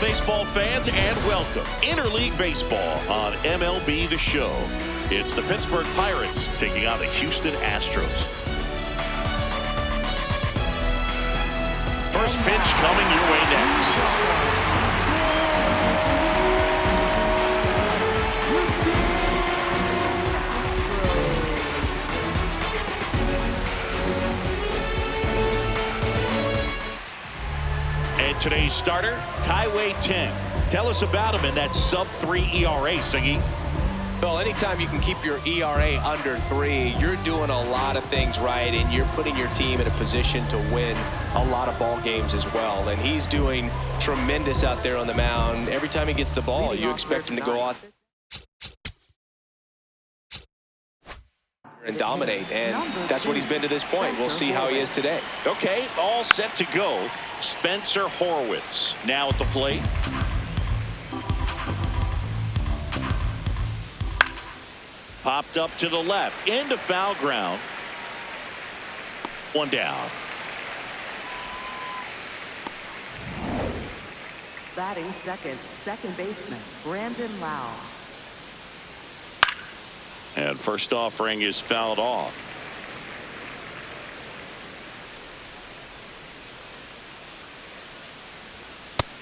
baseball fans, and welcome. Interleague Baseball on MLB The Show. It's the Pittsburgh Pirates taking on the Houston Astros. First pitch coming your way next. And today's starter, Kaiway 10. Tell us about him in that sub-3 ERA, Siggy. Well, anytime you can keep your ERA under 3, you're doing a lot of things right, and you're putting your team in a position to win a lot of ball games as well. And he's doing tremendous out there on the mound. Every time he gets the ball, you expect him to go out and dominate, and that's what he's been to this point. We'll see how he is today. Okay, all set to go. Spencer Horwitz now at the plate. Popped up to the left, into foul ground. One down. Batting second, second baseman, Brandon Lau. And first offering is fouled off.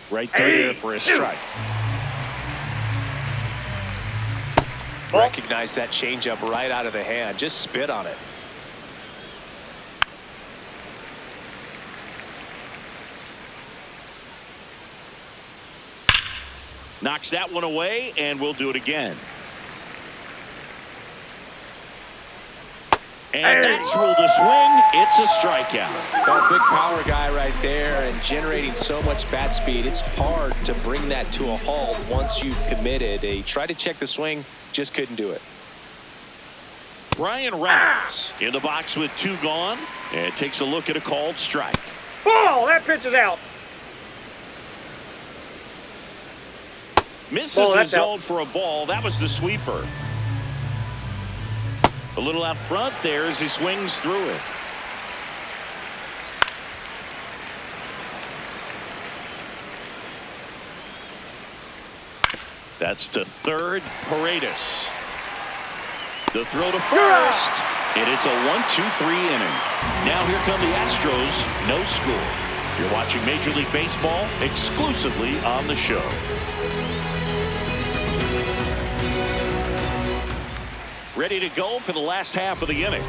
Right there for a strike. Recognize that changeup right out of the hand. Just spit on it. Knocks that one away, and we'll do it again. And that's ruled a swing. It's a strikeout. That big power guy right there and generating so much bat speed. It's hard to bring that to a halt once you've committed. He tried to check the swing, just couldn't do it. Brian Reynolds in the box with 2 gone, and takes a look at a called strike. Ball, that pitch is out. Misses the zone for a ball. That was the sweeper. A little out front there as he swings through it. That's to third, Paredes. The throw to first, and it's a 1-2-3 inning. Now here come the Astros, no score. You're watching Major League Baseball exclusively on the show. Ready to go for the last half of the inning.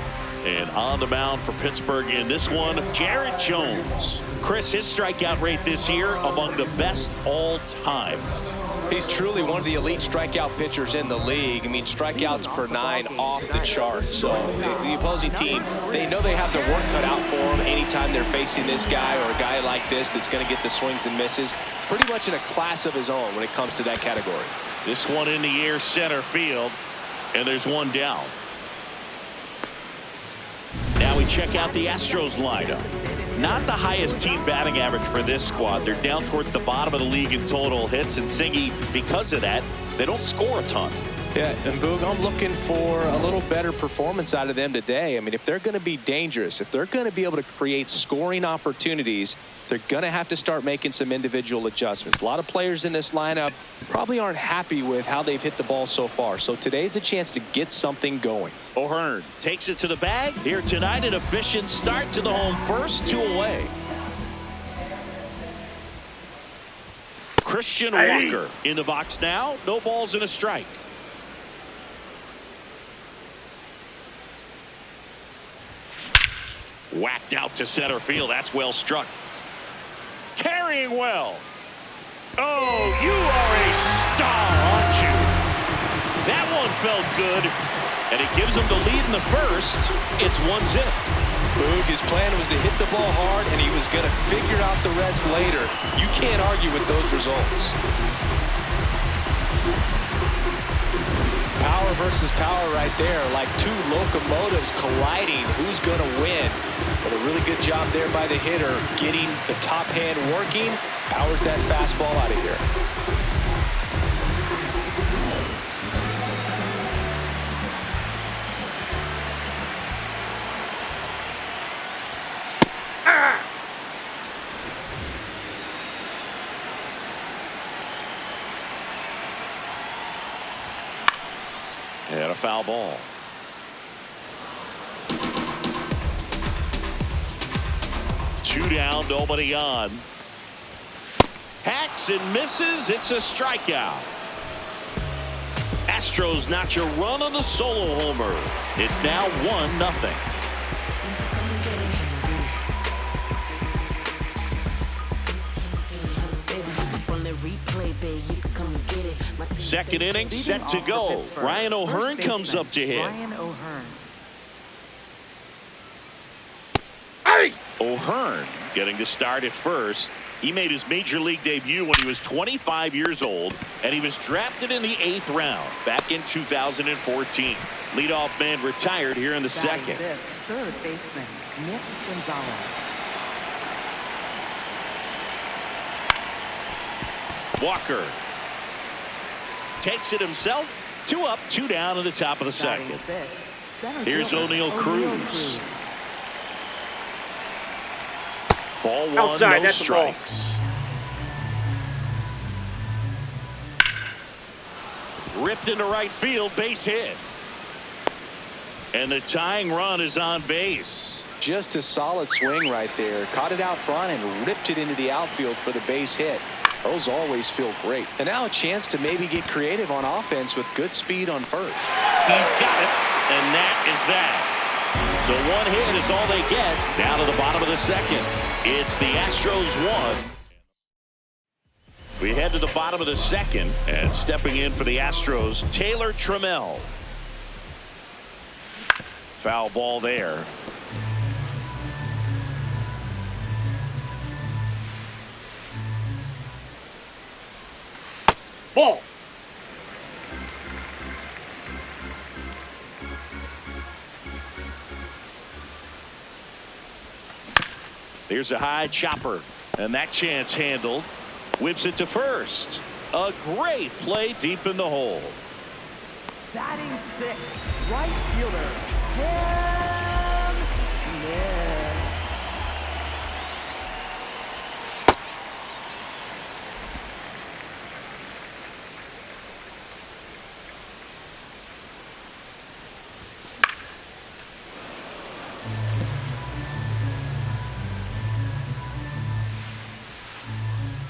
And on the mound for Pittsburgh in this one, Jared Jones. Chris, his strikeout rate this year among the best all time. He's truly one of the elite strikeout pitchers in the league. I mean, strikeouts per 9 off the charts. So the opposing team, they know they have their work cut out for them anytime they're facing this guy or a guy like this that's going to get the swings and misses. Pretty much in a class of his own when it comes to that category. This one in the air, center field. And there's one down. Now we check out the Astros lineup. Not the highest team batting average for this squad. They're down towards the bottom of the league in total hits, and Siggy, because of that, they don't score a ton. Yeah, and Boog, I'm looking for a little better performance out of them today. I mean, if they're going to be dangerous, if they're going to be able to create scoring opportunities, they're going to have to start making some individual adjustments. A lot of players in this lineup probably aren't happy with how they've hit the ball so far. So today's a chance to get something going. O'Hearn takes it to the bag. Here tonight, an efficient start to the home first, 2 away. Christian Walker in the box now. No balls and a strike. Whacked out to center field. That's well struck. Carrying well. Oh, you are a star, aren't you? That one felt good, and it gives them the lead in the first. It's 1-0. Boog, his plan was to hit the ball hard, and he was going to figure out the rest later. You can't argue with those results. Power versus power right there, like 2 locomotives colliding. Who's going to win? But a really good job there by the hitter, getting the top hand working. Powers that fastball out of here. a foul ball. Two down, nobody on. Hacks and misses. It's a strikeout. Astros notch a run on the solo homer. It's now 1-0. Second inning set to go. Ryan O'Hearn comes up to hit. Ryan O'Hearn. O'Hearn getting to start at first. He made his major league debut when he was 25 years old, and he was drafted in the 8th round back in 2014. Leadoff man retired here in the second. Third baseman, Nick Gonzalez. Walker takes it himself. 2 up, 2 down in the top of the second. Here's O'Neal Cruz. Ball 1, outside, no that's strikes. Ripped into right field, base hit. And the tying run is on base. Just a solid swing right there. Caught it out front and ripped it into the outfield for the base hit. Those always feel great. And now a chance to maybe get creative on offense with good speed on first. He's got it, and that is that. So 1 hit is all they get. Down to the bottom of the second. It's the Astros 1. We head to the bottom of the second, and stepping in for the Astros, Taylor Trammell. Foul ball there. Ball. Here's a high chopper, and that chance handled. Whips it to first. A great play deep in the hole. Batting 6th, right fielder, Cam Smith.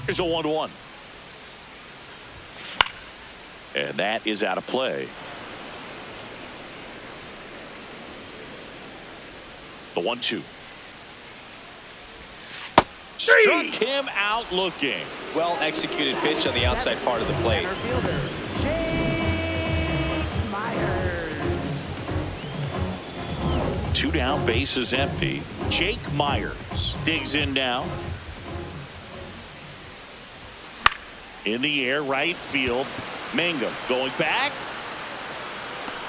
Here's a 1-1. And that is out of play. The 1-2. Struck him out looking. Well executed pitch on the outside part of the plate. Center fielder, Jake Myers. 2 down, base is empty. Jake Myers digs in now. In the air, right field. Mangum going back.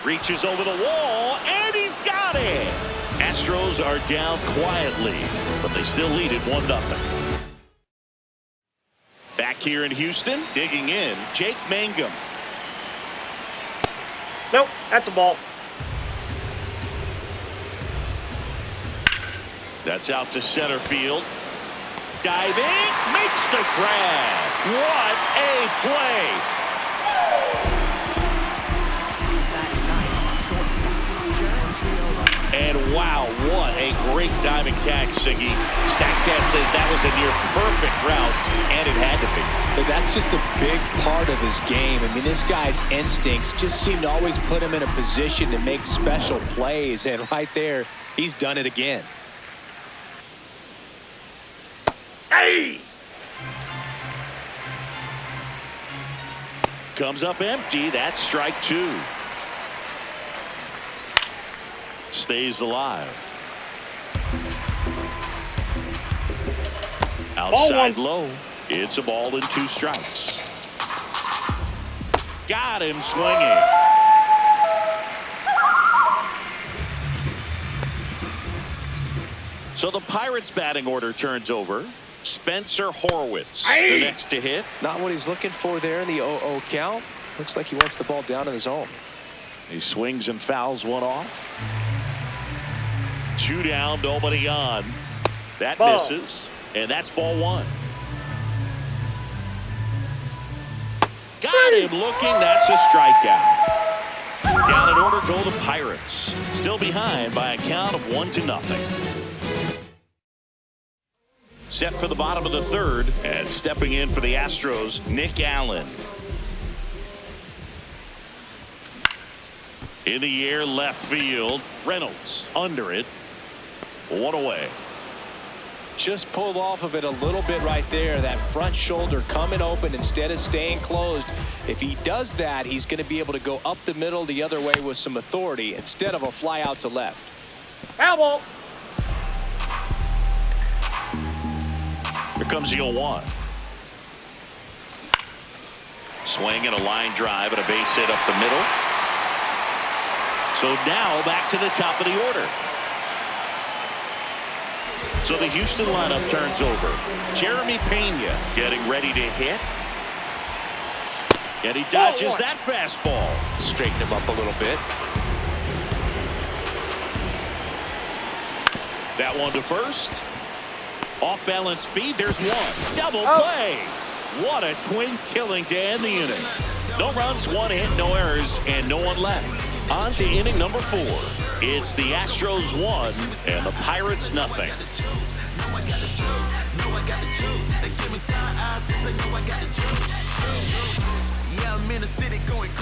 Reaches over the wall, and he's got it. Astros are down quietly, but they still lead it 1-0. Back here in Houston, digging in, Jake Mangum. Nope, that's a ball. That's out to center field. Diving, makes the grab. What a play. And wow, what a great diving catch, Siggy. StatCast says that was a near perfect route, and it had to be. But that's just a big part of his game. I mean, this guy's instincts just seem to always put him in a position to make special plays, and right there, he's done it again. Hey! Comes up empty. That's strike 2. Stays alive. Outside low. It's a ball and 2 strikes. Got him swinging. So the Pirates batting order turns over. Spencer Horwitz, the next to hit. Not what he's looking for there in the 0-0 count. Looks like he wants the ball down in the zone. He swings and fouls one off. 2 down, nobody on. That misses, and that's ball 1. Got him looking. That's a strikeout. Down in order go the Pirates. Still behind by a count of 1-0. Set for the bottom of the third, and stepping in for the Astros, Nick Allen. In the air, left field. Reynolds under it. One away. Just pulled off of it a little bit right there. That front shoulder coming open instead of staying closed. If he does that, he's going to be able to go up the middle the other way with some authority instead of a fly out to left. Foul ball. Here comes the 0-1. Swing and a line drive and a base hit up the middle. So now back to the top of the order. So the Houston lineup turns over. Jeremy Pena getting ready to hit. And he dodges that fastball. Straighten him up a little bit. That one to first. Off balance speed. There's one. Double play. What a twin killing to end the inning. No runs, one hit, no errors, and no one left. On to inning number 4. It's the Astros 1 and the Pirates nothing.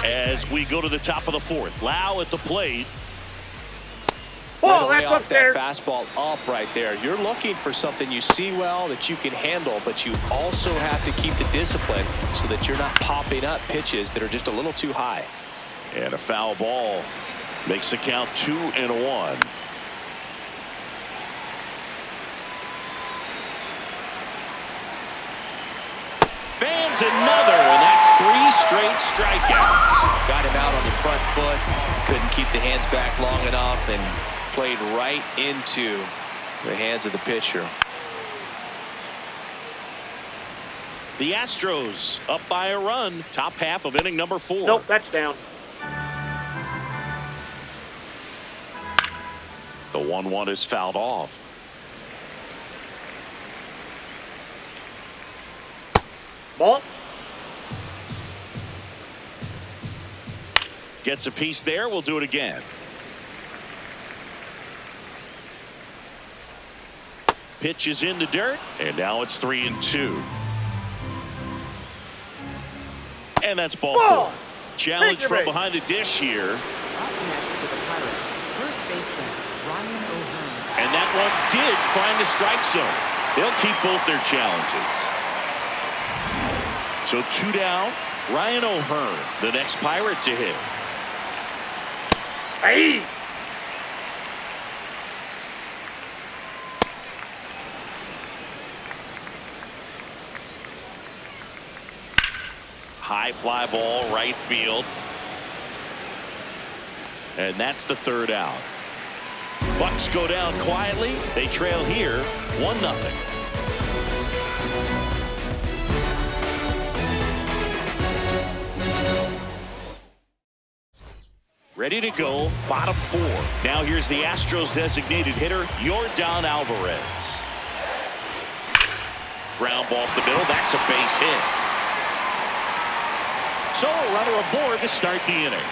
As we go to the top of the 4th, Lau at the plate. Oh, that's up there. That fastball up right there. You're looking for something you see well that you can handle, but you also have to keep the discipline so that you're not popping up pitches that are just a little too high. And a foul ball makes the count 2-1. Fans another, and that's 3 straight strikeouts. Got him out on the front foot, couldn't keep the hands back long enough, and played right into the hands of the pitcher. The Astros up by a run, top half of inning number 4. Nope, that's down. The 1-1 is fouled off. Ball. Gets a piece there. We'll do it again. Pitch is in the dirt, and now it's 3-2. And that's ball 4. Challenge from behind the dish here. And that one did find the strike zone. They'll keep both their challenges. So 2 down. Ryan O'Hearn, the next Pirate to hit. Hey! High fly ball, right field. And that's the 3rd out. Bucks go down quietly. They trail here 1-0. Ready to go, bottom 4. Now here's the Astros designated hitter, Yordan Alvarez. Ground ball up the middle. That's a base hit. So a runner aboard to start the inning.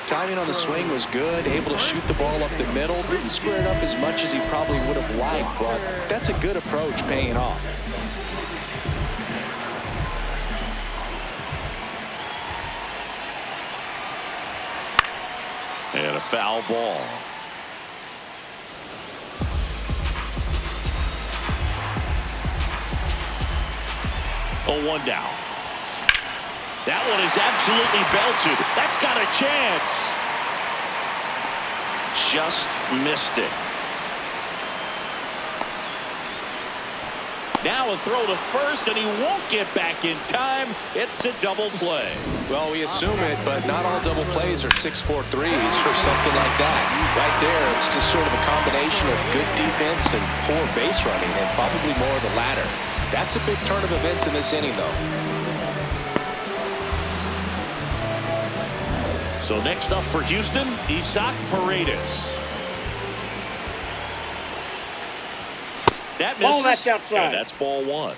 Timing on the swing was good, able to shoot the ball up the middle. Didn't square it up as much as he probably would have liked, but that's a good approach, paying off. And a foul ball. Oh, 1 down. That one is absolutely belted. That's got a chance. Just missed it. Now a throw to first, and he won't get back in time. It's a double play. Well, we assume it, but not all double plays are 6-4 threes or something like that. Right there, it's just sort of a combination of good defense and poor base running, and probably more of the latter. That's a big turn of events in this inning, though. So next up for Houston, Isaac Paredes. That misses. Oh, that's outside. And that's ball 1.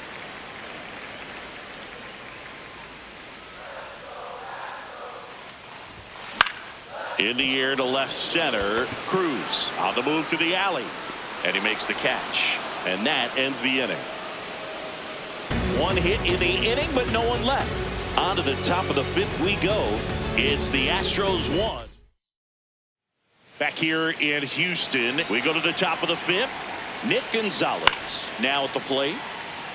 In the air to left center. Cruz on the move to the alley. And he makes the catch. And that ends the inning. One hit in the inning, but no one left. On to the top of the fifth we go. It's the Astros 1. Back here in Houston, we go to the top of the fifth. Nick Gonzalez now at the plate.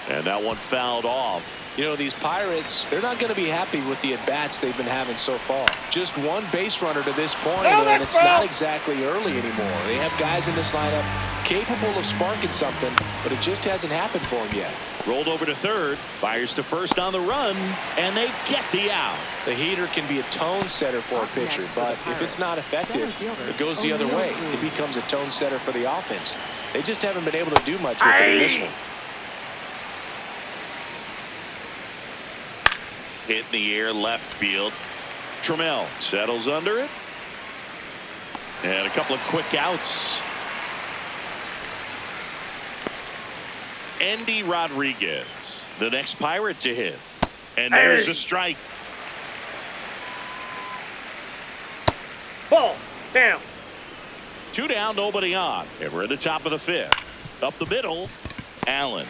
And that one fouled off. You know, these Pirates, they're not going to be happy with the at-bats they've been having so far. Just one base runner to this point, and it's not exactly early anymore. They have guys in this lineup capable of sparking something, but it just hasn't happened for them yet. Rolled over to third, fires to first on the run, and they get the out. The heater can be a tone setter for a pitcher, but if it's not effective, it goes the other way. It becomes a tone setter for the offense. They just haven't been able to do much with it in this one. Hit in the air left field. Trammell settles under it. And a couple of quick outs. Endy Rodriguez, the next Pirate to hit. And there's a strike. Ball down. 2 down, nobody on. And we're at the top of the fifth. Up the middle, Allen.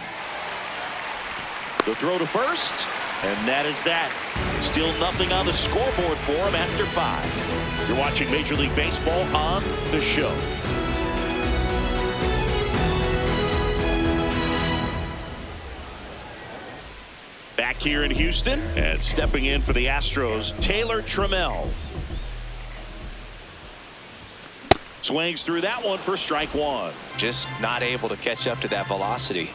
The throw to first. And that is that. Still nothing on the scoreboard for him after 5. You're watching Major League Baseball on the show. Back here in Houston, and stepping in for the Astros, Taylor Trammell. Swings through that one for strike 1. Just not able to catch up to that velocity.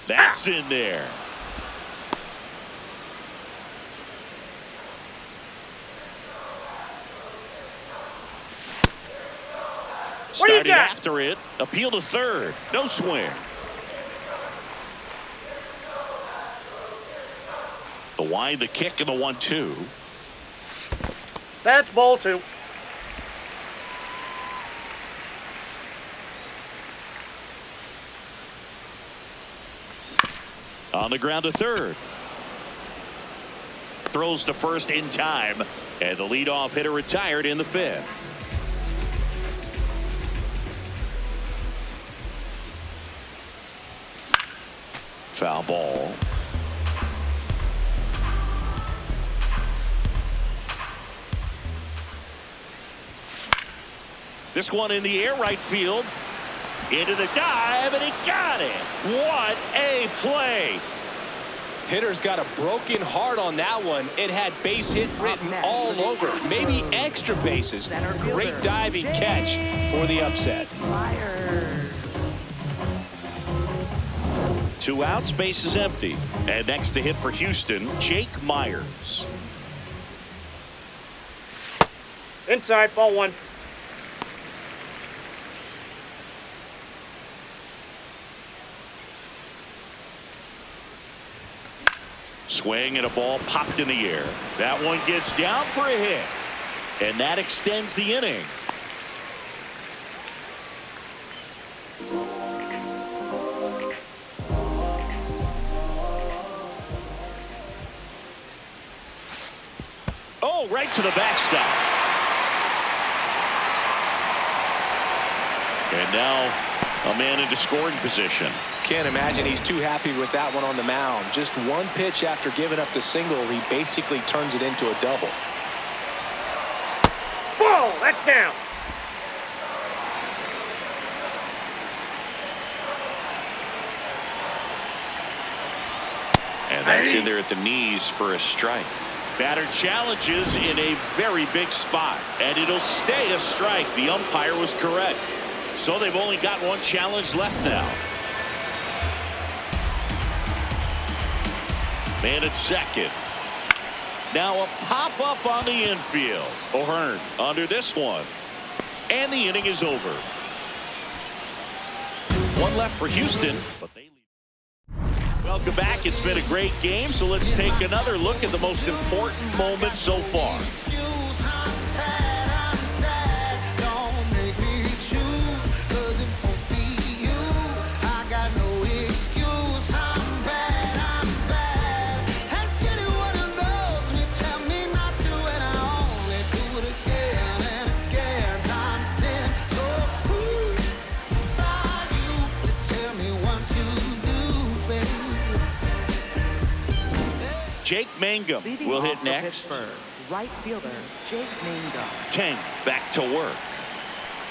That's in there. Starting after it. Appeal to third. No swing. The wind, the kick, and the 1-2. That's ball 2. On the ground to third. Throws to first in time. And the leadoff hitter retired in the fifth. Foul ball. This one in the air right field. Into the dive, and he got it. What a play. Hitter's got a broken heart on that one. It had base hit written all over. Maybe extra bases. Great diving catch for the upset. 2 outs, base is empty. And next to hit for Houston, Jake Myers. Inside, ball 1. Swing and a ball popped in the air. That one gets down for a hit. And that extends the inning. Oh, right to the backstop. And now a man into scoring position. Can't imagine he's too happy with that one on the mound. Just one pitch after giving up the single, he basically turns it into a double. Ball, that's down. And that's in there at the knees for a strike. Batter challenges in a very big spot, and it'll stay a strike. The umpire was correct. So they've only got one challenge left now. Man at second. Now a pop-up on the infield. O'Hearn under this one. And the inning is over. One left for Houston, but they lead. Welcome back. It's been a great game, so let's take another look at the most important moment so far. Jake Mangum Leading will off hit for next. Pittsburgh, right fielder Jake Mangum. 10 back to work.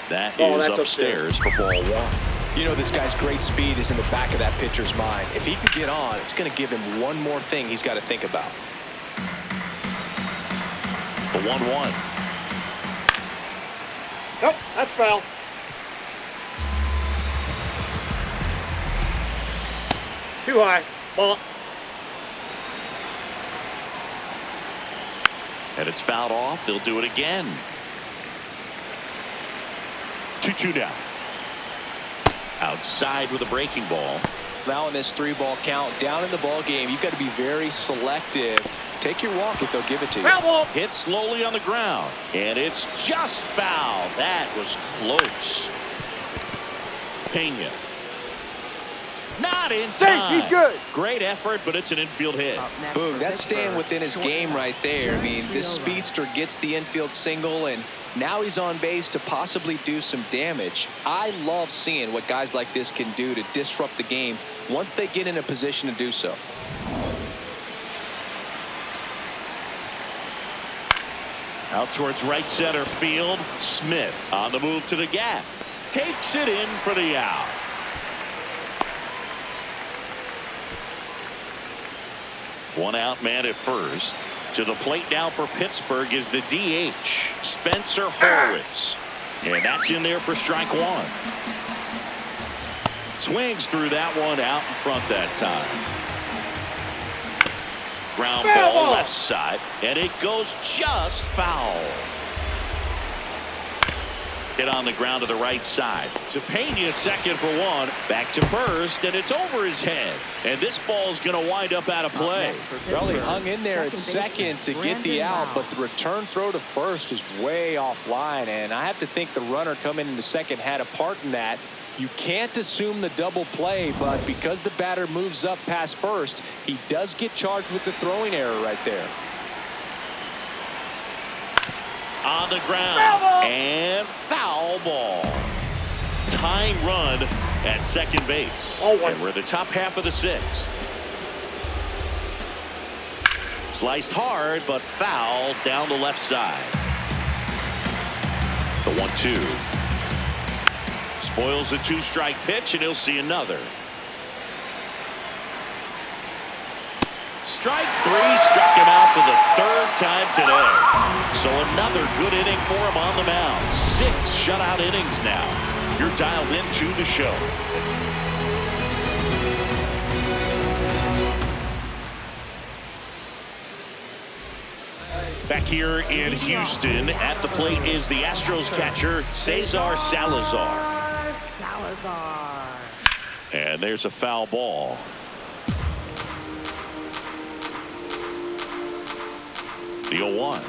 That Oh, is that's upstairs for ball one. You know, this guy's great speed is in the back of that pitcher's mind. If he can get on, it's going to give him one more thing he's got to think about. The 1-1. Nope, that's foul. Too high. Ball. And it's fouled off. They'll do it again. 2-2 down. Outside with a breaking ball. Now in this 3-ball count, down in the ball game, you've got to be very selective. Take your walk if they'll give it to you. Foul ball. Hit slowly on the ground. And it's just foul. That was close. Pena. Not in time. He's good. Great effort, but it's an infield hit. Boom, that's staying within his game right there. I mean, this speedster gets the infield single, and now he's on base to possibly do some damage. I love seeing what guys like this can do to disrupt the game once they get in a position to do so. Out towards right center field. Smith on the move to the gap. Takes it in for the out. One out man at first. To the plate now for Pittsburgh is the DH, Spencer Horwitz. And that's in there for strike one. Swings through that one out in front that time. Ground ball left side, and it goes just foul. Hit on the ground to the right side. To Pena, second for one. Back to first, and it's over his head. And this ball's going to wind up out of play. Well, he hung in there at second to get the out, but the return throw to first is way offline. And I have to think the runner coming in the second had a part in that. You can't assume the double play, but because the batter moves up past first, he does get charged with the throwing error right there. On the ground, and foul ball. Tying run at second base. And we're the top half of the sixth. Sliced hard, but fouled down the left side. The 1-2. Spoils the 2-strike pitch, and he'll see another. Strike three, struck him out for the third time today. So another good inning for him on the mound. 6 shutout innings now. You're dialed into the show. Back here in Houston, at the plate is the Astros catcher, Cesar Salazar. And there's a foul ball. The 0-1.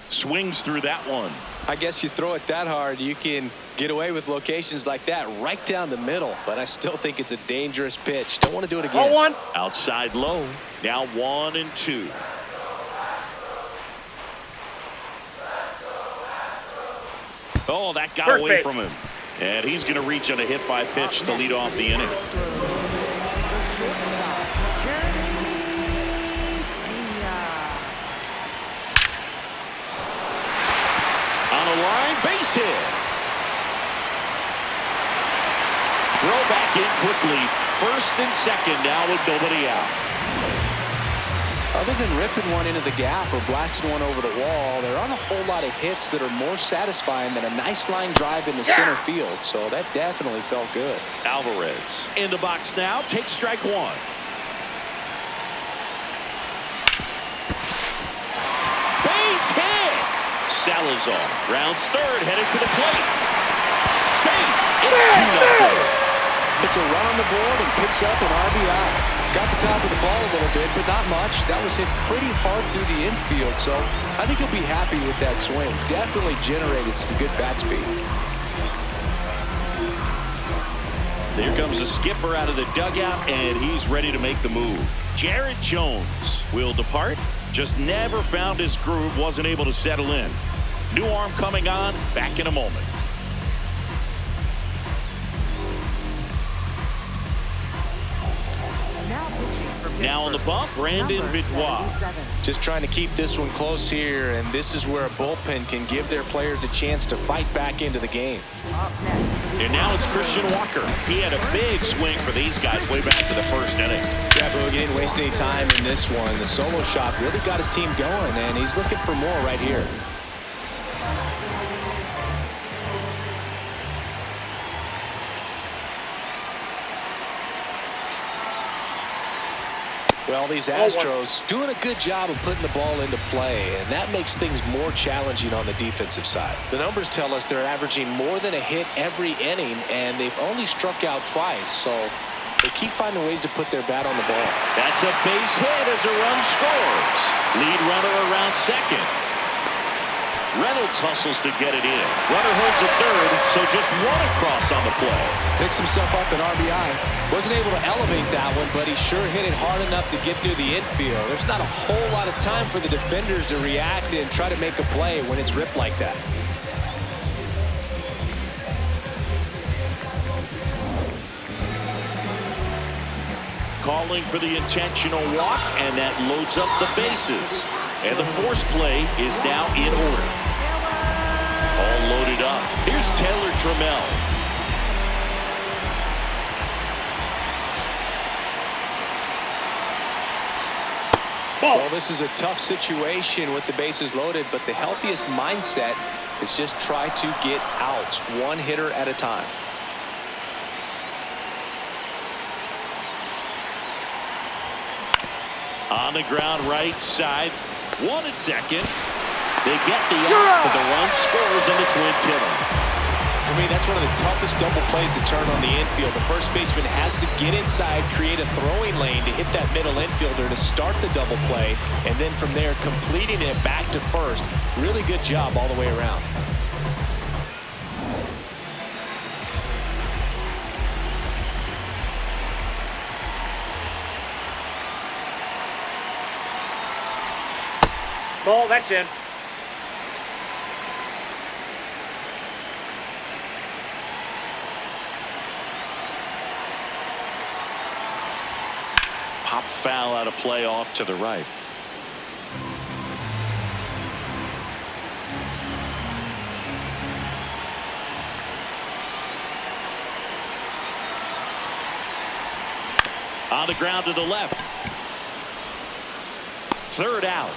Swings through that one. I guess you throw it that hard, you can get away with locations like that right down the middle. But I still think it's a dangerous pitch. Don't want to do it again. 0-1. Outside low. Now 1-2. Oh, that got away from him. And he's going to reach on a hit by pitch to lead off the inning. Line base hit. Throw back in quickly. First and second now with nobody out. Other than ripping one into the gap or blasting one over the wall, there aren't a whole lot of hits that are more satisfying than a nice line drive in the center field. So that definitely felt good. Alvarez in the box now. Takes strike one. Base hit. Salazar rounds third, headed for the plate. Safe. It's 2-0. It's a run on the board and picks up an RBI. Got the top of the ball a little bit, but not much. That was hit pretty hard through the infield, so I think he'll be happy with that swing. Definitely generated some good bat speed. There comes the skipper out of the dugout, and he's ready to make the move. Jared Jones will depart. Just never found his groove, wasn't able to settle in. New arm coming on, back in a moment. Now pitching for Now on the bump, Brandon Number Benoit. 77. Just trying to keep this one close here, and this is where a bullpen can give their players a chance to fight back into the game. Up next. And now it's Christian Walker. He had a big swing for these guys way back to the first inning. Yeah, but he didn't waste any time in this one. The solo shot really got his team going, and he's looking for more right here. Well, these Astros doing a good job of putting the ball into play, and that makes things more challenging on the defensive side. The numbers tell us they're averaging more than a hit every inning, and they've only struck out twice, so they keep finding ways to put their bat on the ball. That's a base hit as a run scores. Lead runner around second. Reynolds hustles to get it in. Runner holds the third, so just one across on the play. Picks himself up an RBI. Wasn't able to elevate that one, but he sure hit it hard enough to get through the infield. There's not a whole lot of time for the defenders to react and try to make a play when it's ripped like that. Calling for the intentional walk, and that loads up the bases. And the force play is now in order. All loaded up. Here's Taylor Trammell. Well, this is a tough situation with the bases loaded, but the healthiest mindset is just try to get outs, one hitter at a time. On the ground right side. One at second. They get the out, but the run scores, and it's Win Killer. For me, that's one of the toughest double plays to turn on the infield. The first baseman has to get inside, create a throwing lane to hit that middle infielder to start the double play, and then from there completing it back to first. Really good job all the way around. Ball, that's in. Pop foul out of play off to the right. On the ground to the left. Third out.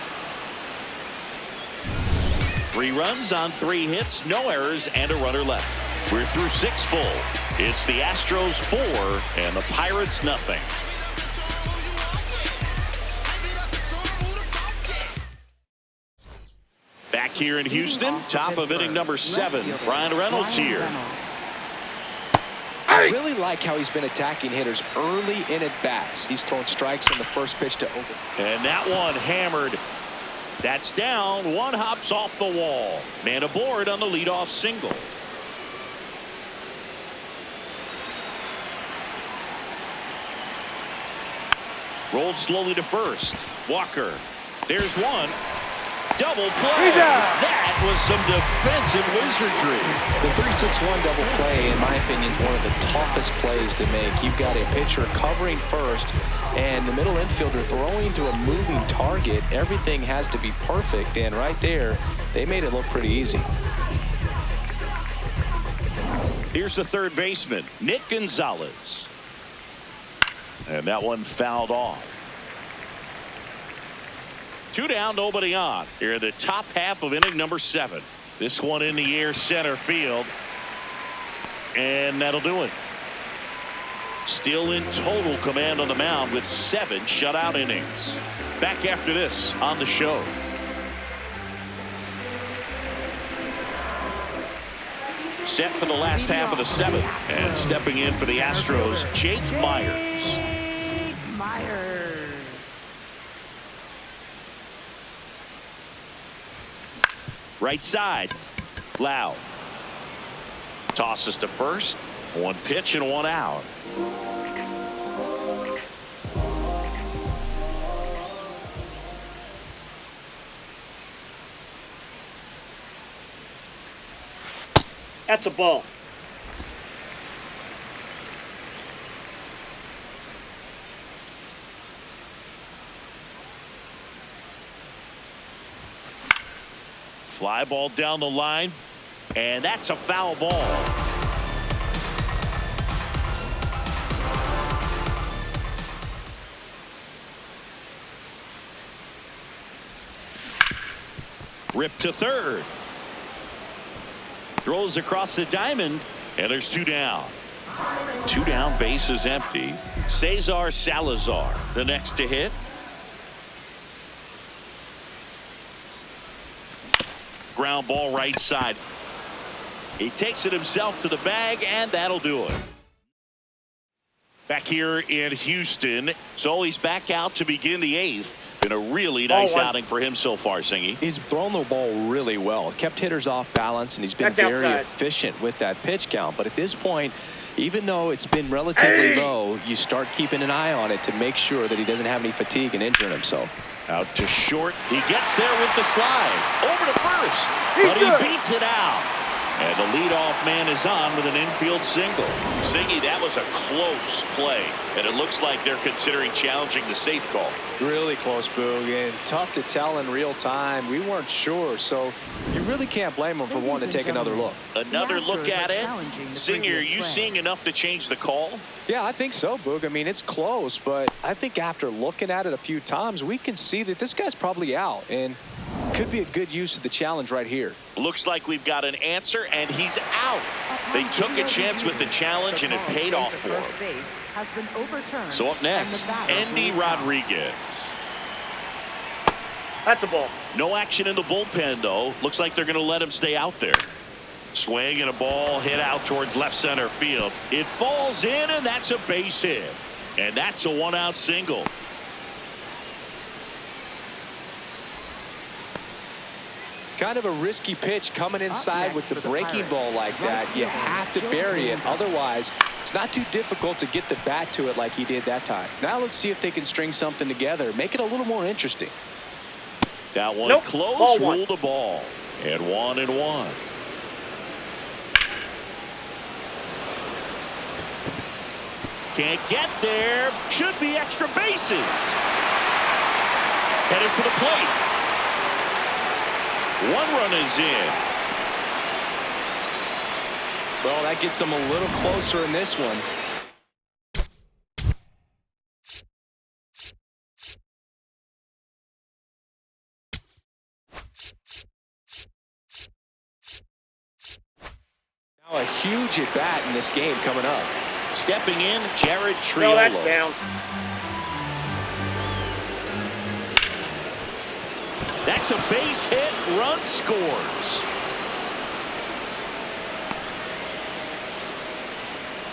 3 runs on 3 hits, no errors, and a runner left. We're through 6 full. It's the Astros 4 and the Pirates nothing. Back here in Houston, top of inning number 7. Ryan Reynolds here. I really like how he's been attacking hitters early in at-bats. He's throwing strikes on the first pitch to open. And that one hammered. That's down. One hops off the wall. Man aboard on the leadoff single. Rolled slowly to first. Walker. There's one. Double play. That was some defensive wizardry. The 3-6-1 double play, in my opinion, is one of the toughest plays to make. You've got a pitcher covering first and the middle infielder throwing to a moving target. Everything has to be perfect, and right there, they made it look pretty easy. Here's the third baseman, Nick Gonzalez. And that one fouled off. 2 down, nobody on. Here in the top half of inning number 7. This one in the air center field. And that'll do it. Still in total command on the mound with 7 shutout innings. Back after this on the show. Set for the last half of the 7th. And stepping in for the Astros, Jake Myers. Right side. Lau. Tosses to first. 1 pitch and 1 out. That's a ball. Fly ball down the line, and that's a foul ball. Rip to third. Throws across the diamond, and there's 2 down. 2 down, base is empty. Cesar Salazar, the next to hit. Ground ball right side. He takes it himself to the bag, and that'll do it. Back here in Houston, so he's back out to begin the 8th. Been a really nice outing for him so far, Singy. He's thrown the ball really well, kept hitters off balance, and he's been very efficient with that pitch count. But at this point, even though it's been relatively low, you start keeping an eye on it to make sure that he doesn't have any fatigue and injuring himself. Out to short. He gets there with the slide. Over to first. But he beats it out. And the leadoff man is on with an infield single. Singy, that was a close play. And it looks like they're considering challenging the safe call. Really close, Boog, and tough to tell in real time. We weren't sure, so you really can't blame him for wanting to take another look. Another look at it. Singy, are you seeing enough to change the call? Yeah, I think so, Boog. I mean, it's close, but I think after looking at it a few times, we can see that this guy's probably out, and could be a good use of the challenge right here. Looks like we've got an answer, and he's out. They took a chance with the challenge, and it paid off for him. So up next, Andy Rodriguez. That's a ball. No action in the bullpen, though. Looks like they're going to let him stay out there. Swing and a ball hit out towards left center field. It falls in, and that's a base hit. And that's a 1-out single. Kind of a risky pitch coming inside with the breaking ball like that. You have to bury it. Otherwise, it's not too difficult to get the bat to it like he did that time. Now let's see if they can string something together. Make it a little more interesting. That one close, ruled a ball. And 1-1. Can't get there. Should be extra bases. Headed for the plate. 1 run is in. Well, that gets them a little closer in this one. Now a huge at bat in this game coming up. Stepping in, Jared Triolo. No, that's down. That's a base hit. Run scores.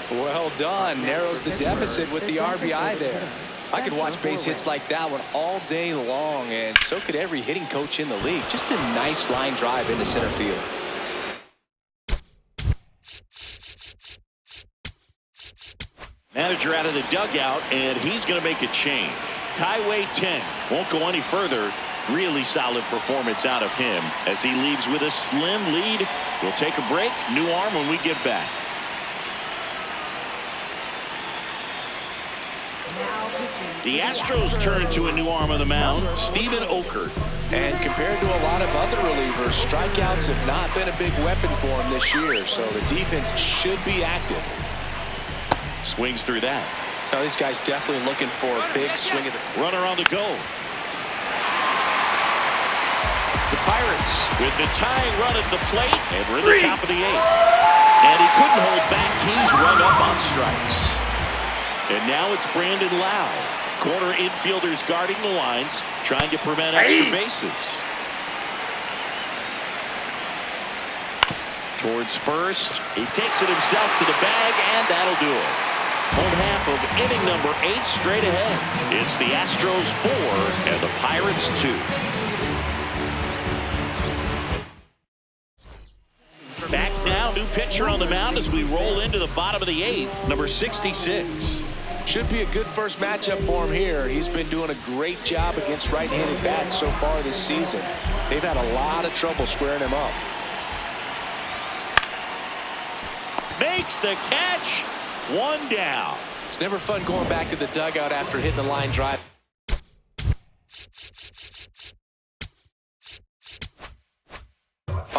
Well done. Narrows the deficit with the RBI there. I could watch base hits like that one all day long, and so could every hitting coach in the league. Just a nice line drive into center field. Manager out of the dugout, and he's going to make a change. Highway 10 won't go any further. Really solid performance out of him as he leaves with a slim lead. We'll take a break. New arm when we get back. The Astros turn to a new arm on the mound, Steven Okert. And compared to a lot of other relievers, strikeouts have not been a big weapon for him this year, so the defense should be active. Swings through that. Now, this guy's definitely looking for a big swing at the runner on the go. The Pirates with the tying run at the plate, and we're at the top of the 8th. And he couldn't hold back. He's run up on strikes. And now it's Brandon Lau. Corner infielders guarding the lines, trying to prevent extra bases. Towards first. He takes it himself to the bag, and that'll do it. Home half of inning number 8 straight ahead. It's the Astros 4 and the Pirates 2. Back now, new pitcher on the mound as we roll into the bottom of the 8th, number 66. Should be a good first matchup for him here. He's been doing a great job against right-handed bats so far this season. They've had a lot of trouble squaring him up. Makes the catch. 1 down. It's never fun going back to the dugout after hitting the line drive.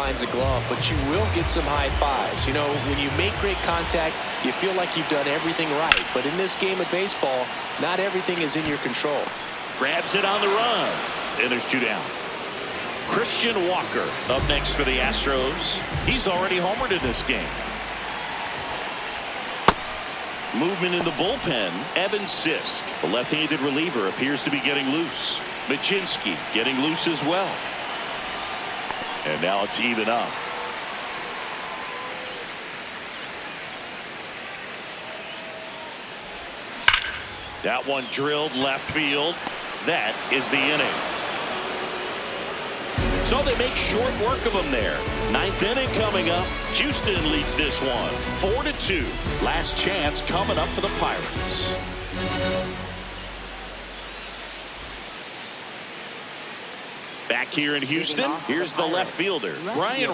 finds a glove, but you will get some high fives. You know, when you make great contact, you feel like you've done everything right. But in this game of baseball, not everything is in your control. Grabs it on the run. And there's 2 down. Christian Walker up next for the Astros. He's already homered in this game. Movement in the bullpen. Evan Sisk, the left-handed reliever, appears to be getting loose. Majinski getting loose as well. And now it's even up. That one drilled left field. That is the inning. So they make short work of them there. 9th inning coming up. Houston leads this one 4-2. Last chance coming up for the Pirates. Back here in Houston, here's the left fielder, Brian.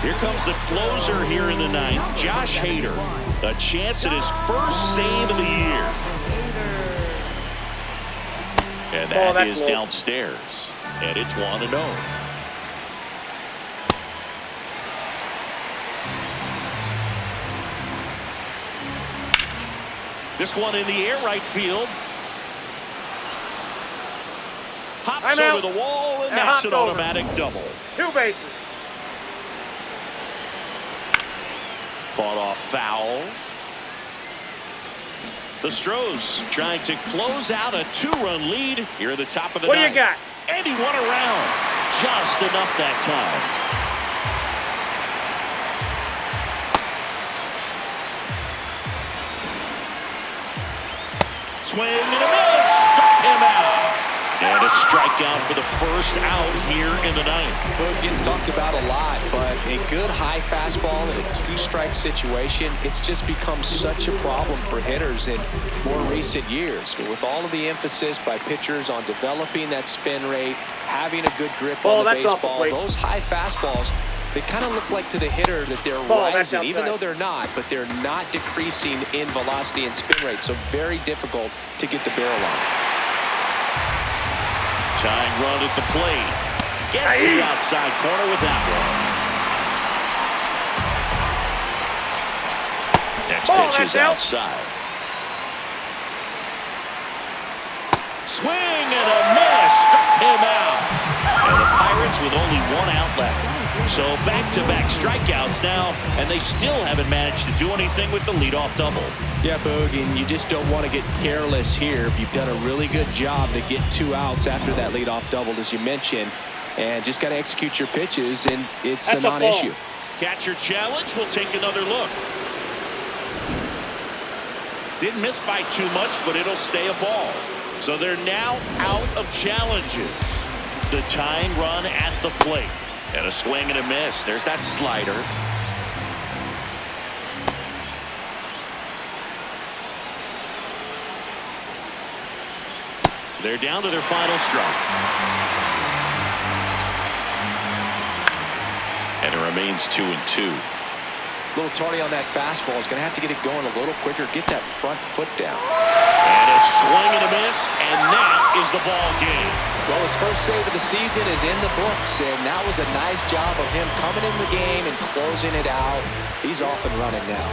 Here comes the closer here in the 9th, Josh Hader. A chance at his first save of the year. And that is downstairs. And it's 1-0. This one in the air right field. Hops over the wall, and that's an automatic double. 2 bases. Fought off foul. The Stros trying to close out a 2-run lead here at the top of the 9th. What do you got? And he won around. Just enough that time. Swing and a miss. Struck him out. And a strikeout for the first out here in the 9th. Boog gets talked about a lot, but a good high fastball in a 2-strike situation, it's just become such a problem for hitters in more recent years. With all of the emphasis by pitchers on developing that spin rate, having a good grip on the baseball, those high fastballs, they kind of look like to the hitter that they're rising, even though they're not, but they're not decreasing in velocity and spin rate. So very difficult to get the barrel on. Tying run at the plate. Gets the outside corner with that one. Next pitch is outside. Swing and a miss. Struck him out. And the Pirates with only 1 out left. So back-to-back strikeouts now, and they still haven't managed to do anything with the leadoff double. Yeah, Boog, and you just don't want to get careless here. You've done a really good job to get 2 outs after that leadoff double, as you mentioned, and just got to execute your pitches, and it's a non-issue. Catcher challenge. We'll take another look. Didn't miss by too much, but it'll stay a ball. So they're now out of challenges. The tying run at the plate. And a swing and a miss. There's that slider. They're down to their final strike. And it remains 2-2. A little tardy on that fastball. Is going to have to get it going a little quicker. Get that front foot down. And a swing and a miss, and that is the ball game. Well, his first save of the season is in the books, and that was a nice job of him coming in the game and closing it out. He's off and running now.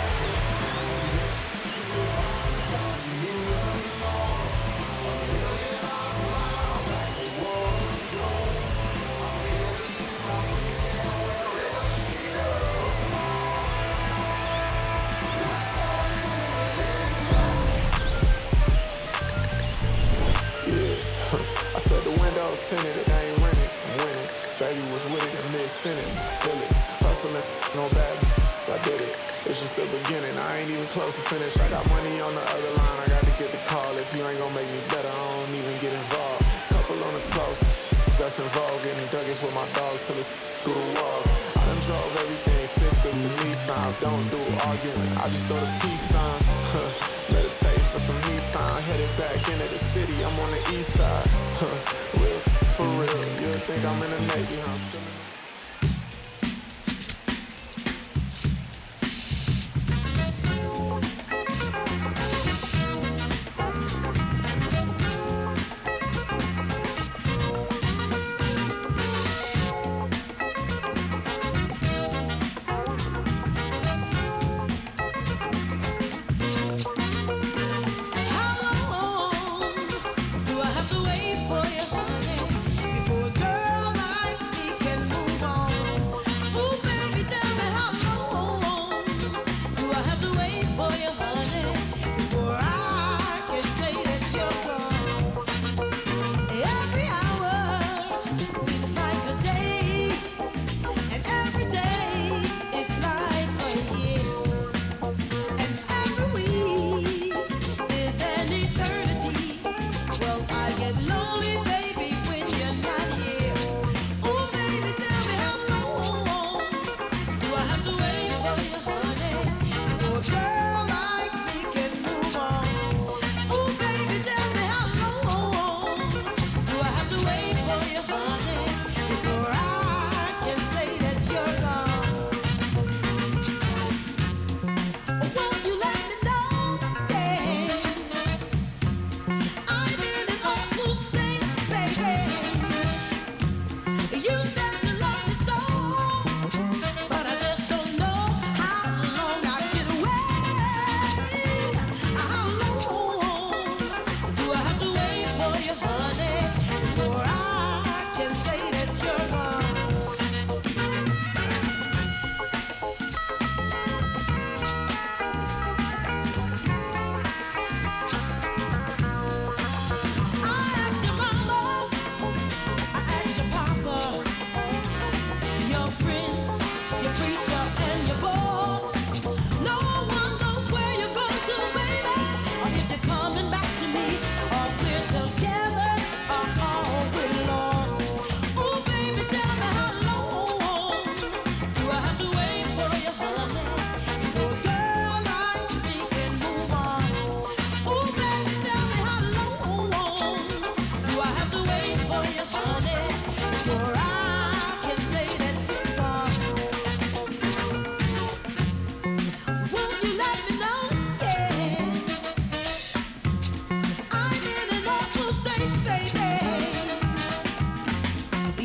Tinted, it ain't rented, I'm winning. Baby was with it in mid-sentence, feel it. Hustling, no bad, I did it. It's just the beginning, I ain't even close to finish. I got money on the other line, I got to get the call. If you ain't gonna make me better, I don't even get involved. Couple on the close, that's involved. Getting duggies with my dogs till it's through the walls. I done drove everything, fiscals to me signs. Don't do arguing, I just throw the peace signs. Meditate for some me time. headed back into the city. I'm on the east side. Real for real. You'll think I'm in the Navy, huh?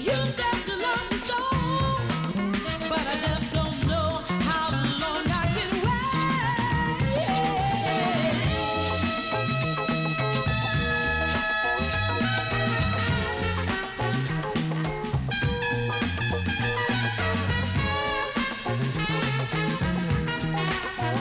You